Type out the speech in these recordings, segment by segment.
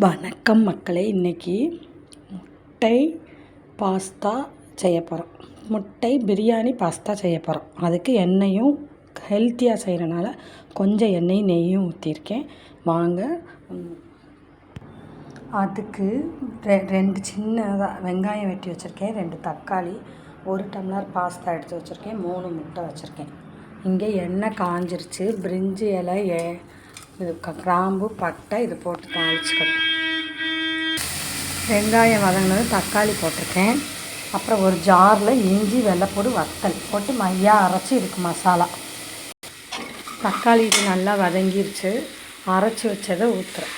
வணக்கம் மக்களே. இன்றைக்கி முட்டை பாஸ்தா செய்ய போகிறோம். முட்டை பிரியாணி பாஸ்தா செய்ய போகிறோம். அதுக்கு எண்ணெயும் ஹெல்த்தியாக செய்கிறனால கொஞ்சம் எண்ணெயும் நெய்யும் ஊற்றிருக்கேன். வாங்க. அதுக்கு 2 சின்னதாக வெங்காயம் வெட்டி வச்சுருக்கேன், 2 தக்காளி, 1 டம்ளர் பாஸ்தா எடுத்து வச்சுருக்கேன், 3 முட்டை வச்சுருக்கேன். இங்கே எண்ணெய் காஞ்சிருச்சு. பிரிஞ்சி இலை, இது கிராம்பு, பட்டை இது போட்டு தாளிச்சுக்கணும். வெங்காயம் வதங்கினது தக்காளி போட்டிருக்கேன். அப்புறம் ஒரு ஜாரில் இஞ்சி வெள்ளைப்பூடு வத்தல் போட்டு மையாக அரைச்சி இதுக்கு மசாலா. தக்காளி இது நல்லா வதங்கிருச்சு. அரைச்சி வச்சதை ஊற்றுறேன்.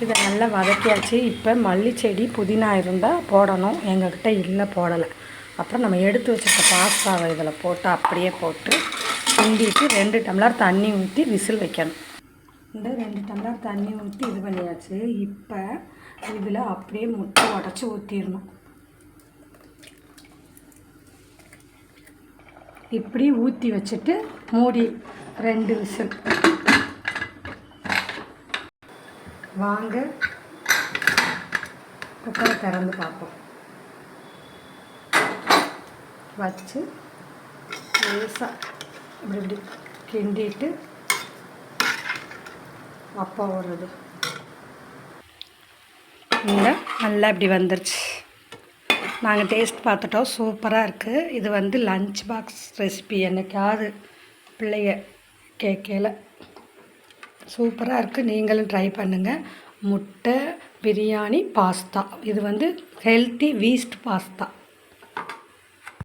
இதை நல்லா வதக்கியாச்சு. இப்போ மல்லிச்செடி புதினா இருந்தால் போடணும், எங்கள்கிட்ட இல்லை, போடலை. அப்புறம் நம்ம எடுத்து வச்சுருக்க பாஸ்தாவை இதில் போட்டு அப்படியே போட்டு கிண்டிட்டு 2 டம்ளர் தண்ணி ஊற்றி விசில் வைக்கணும். இந்த 2 டம்ளர் தண்ணி ஊற்றி இது பண்ணியாச்சு. இப்போ இதில் அப்படியே முட்டை உடச்சி ஊற்றிடணும். இப்படி ஊற்றி வச்சுட்டு மூடி 2 விசில். வாங்க குக்கரை திறந்து பார்ப்போம். வச்சு லேசாக இப்படி கிண்டிட்டு அப்பா வருது. இந்த நல்லா இப்படி வந்துருச்சு. நாங்கள் டேஸ்ட் பார்த்துட்டோம், சூப்பராக இருக்குது. இது லஞ்ச் பாக்ஸ் ரெசிபி. என்னைக்காவது பிள்ளைய கேட்கல சூப்பராக இருக்குது. நீங்களும் ட்ரை பண்ணுங்கள். முட்டை பிரியாணி பாஸ்தா. இது ஹெல்த்தி வீஸ்ட் பாஸ்தா.